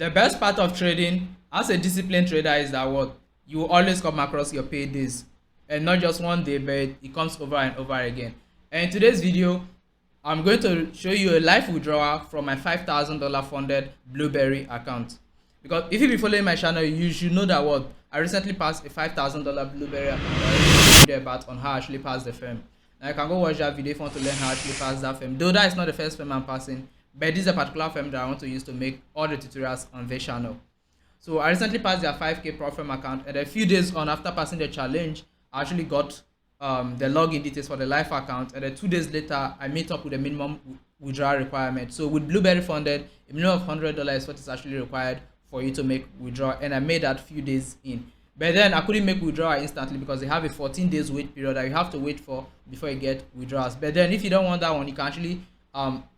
The best part of trading as a disciplined trader is that what you will always come across your paydays, and not just one day, but it comes over and over again. And in today's video, I'm going to show you a live withdrawal from my $5,000 funded Blueberry account. Because if you be following my channel, you should know that what I recently passed a $5,000 Blueberry account. I already made a video about on how I actually pass the firm. Now you can go watch that video if you want to learn how I actually pass that firm. Though that is not the first firm I'm passing, but this is a particular firm that I want to use to make all the tutorials on this channel. So I recently passed their 5K Pro firm account, and a few days on after passing the challenge, I actually got the login details for the live account, and then 2 days later I met up with the minimum withdrawal requirement. So with Blueberry funded, a minimum of $100 is what is actually required for you to make withdrawal, and I made that few days in. But then I couldn't make withdrawal instantly because they have a 14 days wait period that you have to wait for before you get withdrawals. But then if you don't want that one, you can actually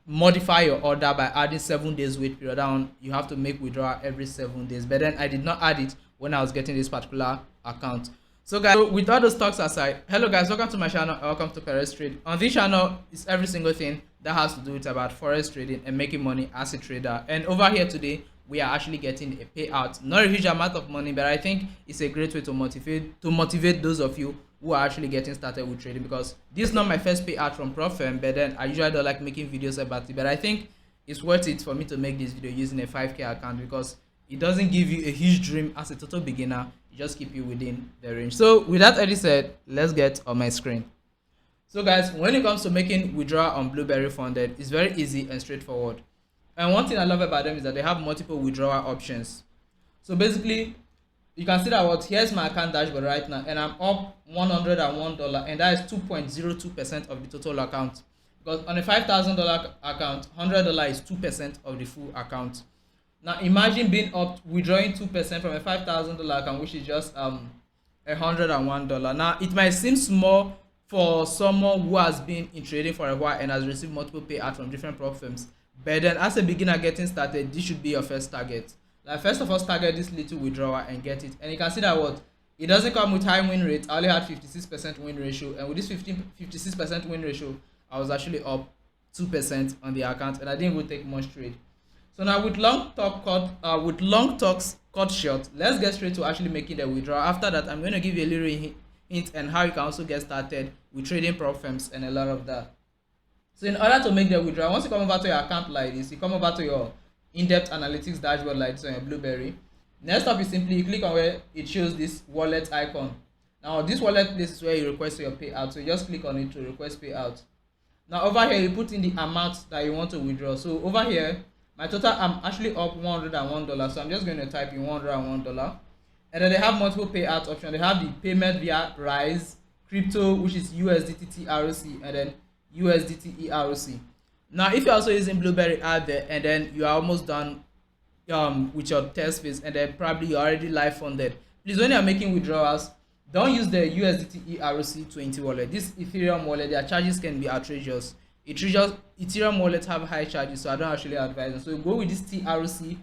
modify your order by adding 7 days wait period. That one you have to make withdrawal every 7 days. But then I did not add it when I was getting this particular account. So guys, with all those talks aside, hello guys, welcome to my channel, welcome to Forex Trade. On this channel is every single thing that has to do with about Forex trading and making money as a trader. And over here today, we are actually getting a payout. Not a huge amount of money, but I think it's a great way to motivate those of you who are actually getting started with trading, because this is not my first payout from prop firm, but then I usually don't like making videos about it. But I think it's worth it for me to make this video using a 5K account, because it doesn't give you a huge dream as a total beginner. It just keep you within the range. So with that already said, let's get on my screen. So guys, when it comes to making withdrawal on Blueberry funded, it's very easy and straightforward. And one thing I love about them is that they have multiple withdrawal options. So basically, you can see that what here's my account dashboard right now, and I'm up $101, and that is 2.02% of the total account. Because on a $5,000 account, $100 is 2% of the full account. Now imagine being up, withdrawing 2% from a $5,000 account, which is just $101. Now it might seem small for someone who has been in trading for a while and has received multiple payouts from different prop firms. But then as a beginner getting started, this should be your first target. Like first of all, target this little withdrawal and get it. And you can see that what it doesn't come with high win rate. I only had 56% win ratio, and with this 56% win ratio, I was actually up 2% on the account, and I didn't even take much trade. So now with long talks cut short, let's get straight to actually making the withdrawal. After that, I'm going to give you a little hint and how you can also get started with trading prop firms and a lot of that. So in order to make the withdrawal, once you come over to your account like this, you come over to your in-depth analytics dashboard like this on your Blueberry. Next up is simply you click on where it shows this wallet icon. Now this wallet place is where you request your payout, so you just click on it to request payout. Now over here you put in the amount that you want to withdraw. So over here my total, I'm actually up $101, so I'm just going to type in $101. And then they have multiple payout options. They have the payment via Rise, crypto, which is USDT TRC, and then USDT ERC. Now if you're also using Blueberry out there and then you are almost done with your test phase, and then probably you're already live funded, please, when you're making withdrawals, don't use the USDT ERC20 wallet. This Ethereum wallet, their charges can be outrageous. Ethereum wallets have high charges, so I don't actually advise them. So go with this TRC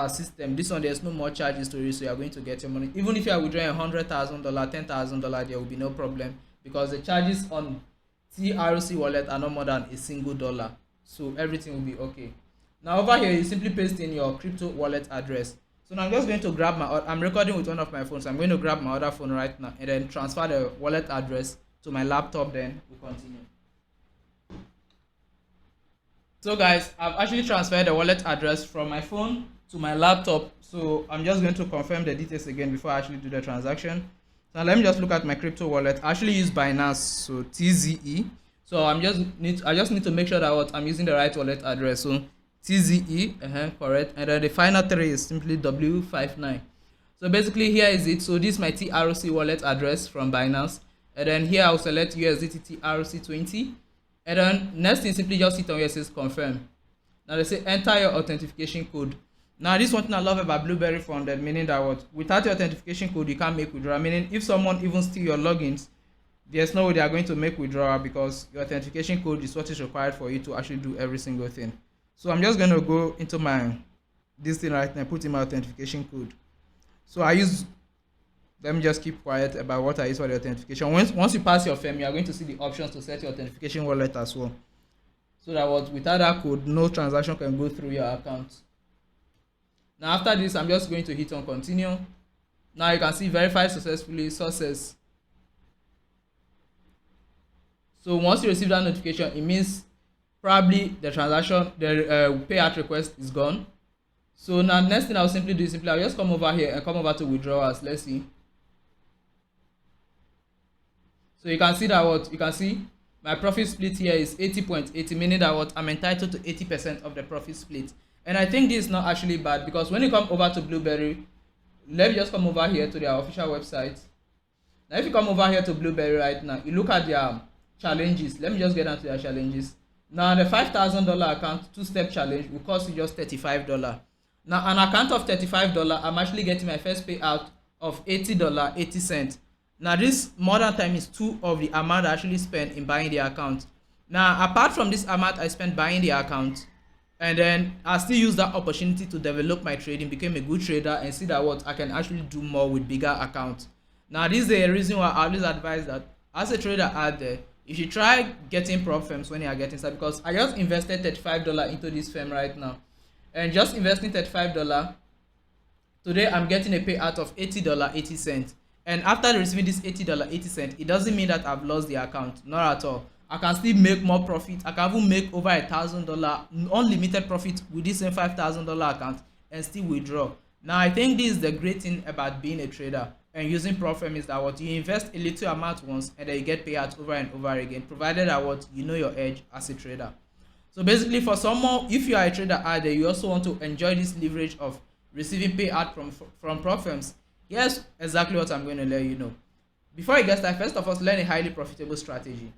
system. This one, there's no more charges to it, so you're going to get your money. Even if you are withdrawing $100,000, $10,000, there will be no problem, because the charges on TRC wallet are no more than a single dollar, so everything will be okay. Now over here you simply paste in your crypto wallet address. So now I'm just going to grab I'm recording with one of my phones, so I'm going to grab my other phone right now and then transfer the wallet address to my laptop. Then we'll continue. So guys, I've actually transferred the wallet address from my phone to my laptop, so I'm just going to confirm the details again before I actually do the transaction. Now let me just look at my crypto wallet. I actually use Binance, so TZE. So I just need to make sure that what I'm using the right wallet address. So TZE, correct. And then the final 3 is simply W59. So basically here is it. So this is my TRC wallet address from Binance. And then here I'll select USDT TRC20. And then next thing, simply just hit on where it says confirm. Now they say enter your authentication code. Now this one thing I love about Blueberry funded, meaning that what without your authentication code you can't make withdrawal. Meaning if someone even steal your logins, there's no way they are going to make withdrawal, because your authentication code is what is required for you to actually do every single thing. So I'm just going to go into this thing right now, put in my authentication code. So let me just keep quiet about what I use for the authentication. Once you pass your firm, you are going to see the options to set your authentication wallet as well, so that without that code, no transaction can go through your account. Now after this, I'm just going to hit on continue. Now you can see verified successfully, success. So once you receive that notification, it means probably the transaction, the payout request is gone. So now next thing I'll simply do is I'll just come over here and come over to withdrawals. Let's see. So you can see that what you can see my profit split here is 80.80, meaning that what I'm entitled to 80% of the profit split. And I think this is not actually bad, because when you come over to Blueberry, let me just come over here to their official website. Now if you come over here to Blueberry right now, you look at their challenges. Let me just get down to their challenges. Now the $5,000 account 2-step challenge will cost you just $35. Now an account of $35, I'm actually getting my first payout of $80.80. Now this more than time is 2 of the amount I actually spent in buying the account. Now apart from this amount I spent buying the account, and then I still use that opportunity to develop my trading, became a good trader, and see that what I can actually do more with bigger accounts. Now this is the reason why I always advise that as a trader out there, you should try getting prop firms when you are getting started, because I just invested $35 into this firm right now, and just investing $35 today I'm getting a payout of $80.80. And after receiving this $80.80, it doesn't mean that I've lost the account. Not at all. I can still make more profit. I can even make over $1,000 unlimited profit with this same $5,000 account and still withdraw. Now I think this is the great thing about being a trader and using prop firm, is that what you invest a little amount once and then you get payouts over and over again, provided that what you know your edge as a trader. So basically, for someone, if you are a trader out there, you also want to enjoy this leverage of receiving payout from prop firms. Here's exactly what I'm going to let you know. Before you get started, first of all, learn a highly profitable strategy.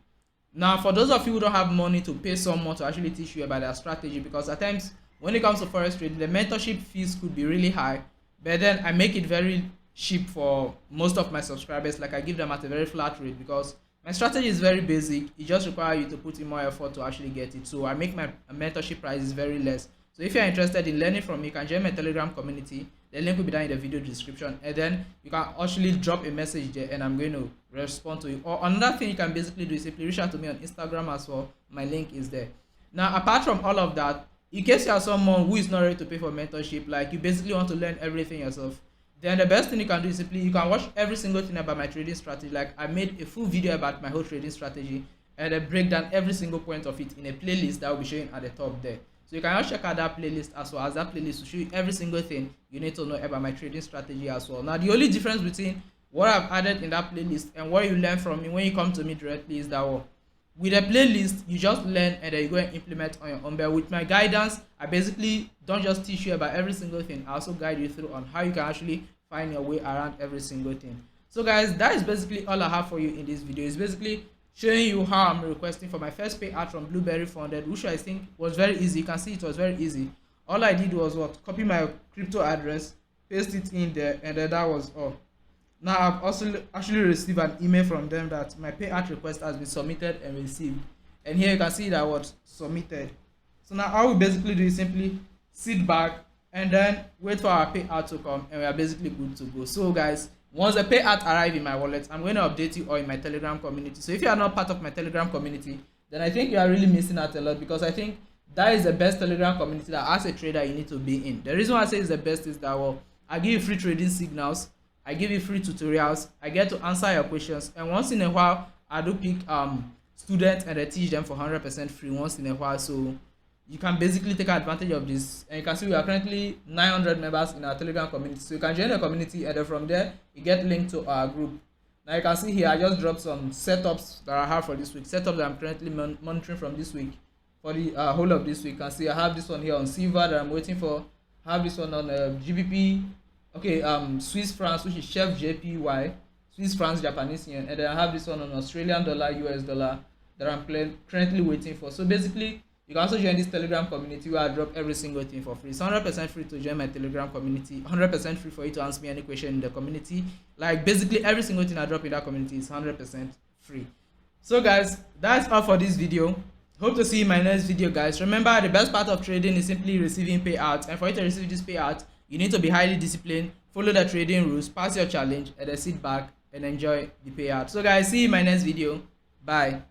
Now, for those of you who don't have money to pay someone to actually teach you about their strategy, because at times when it comes to forex trading, the mentorship fees could be really high, but then I make it very cheap for most of my subscribers. Like I give them at a very flat rate, because my strategy is very basic. It just requires you to put in more effort to actually get it. So I make my mentorship prices very less. So if you're interested in learning from me, you can join my Telegram community. The link will be down in the video description, and then you can actually drop a message there and I'm going to respond to you. Or another thing you can basically do is simply reach out to me on Instagram as well. My link is there. Now apart from all of that, in case you are someone who is not ready to pay for mentorship, like you basically want to learn everything yourself, then the best thing you can do is simply you can watch every single thing about my trading strategy. Like I made a full video about my whole trading strategy, and I break down every single point of it in a playlist that will be showing at the top there. So you can also check out that playlist as well, as that playlist will show you every single thing you need to know about my trading strategy as well. Now the only difference between what I've added in that playlist and what you learn from me when you come to me directly is that with a playlist you just learn and then you go and implement on your own. But with my guidance, I basically don't just teach you about every single thing, I also guide you through on how you can actually find your way around every single thing. So guys, that is basically all I have for you in this video. It's basically showing you how I'm requesting for my first payout from Blueberry Funded, which I think was very easy. You can see it was very easy. All I did was what? Copy my crypto address, paste it in there, and then that was all. Now I've also actually received an email from them that my payout request has been submitted and received. And here you can see that was submitted. So now all we basically do is simply sit back and then wait for our payout to come, and we are basically good to go. So guys, once the payout arrive in my wallet, I'm going to update you all in my Telegram community. So if you are not part of my Telegram community, then I think you are really missing out a lot, because I think that is the best Telegram community that as a trader you need to be in. The reason why I say it's the best is that, well, I give you free trading signals, I give you free tutorials, I get to answer your questions, and once in a while I do pick students and I teach them for 100% free once in a while. So you can basically take advantage of this, and you can see we are currently 900 members in our Telegram community. So you can join the community, and then from there you get linked to our group. Now you can see here I just dropped some setups that I have for this week, setups that I'm currently monitoring from this week for the whole of this week. You can see I have this one here on silver that I'm waiting for. I have this one on GBP, okay, Swiss francs, which is Chef JPY, Swiss francs, Japanese yen, and then I have this one on Australian dollar, US dollar that I'm currently waiting for. So basically, you can also join this Telegram community where I drop every single thing for free. It's 100% free to join my Telegram community. 100% free for you to ask me any question in the community. Like basically every single thing I drop in that community is 100% free. So guys, that's all for this video. Hope to see you in my next video, guys. Remember, the best part of trading is simply receiving payouts. And for you to receive this payout, you need to be highly disciplined, follow the trading rules, pass your challenge, and then sit back and enjoy the payout. So guys, see you in my next video. Bye.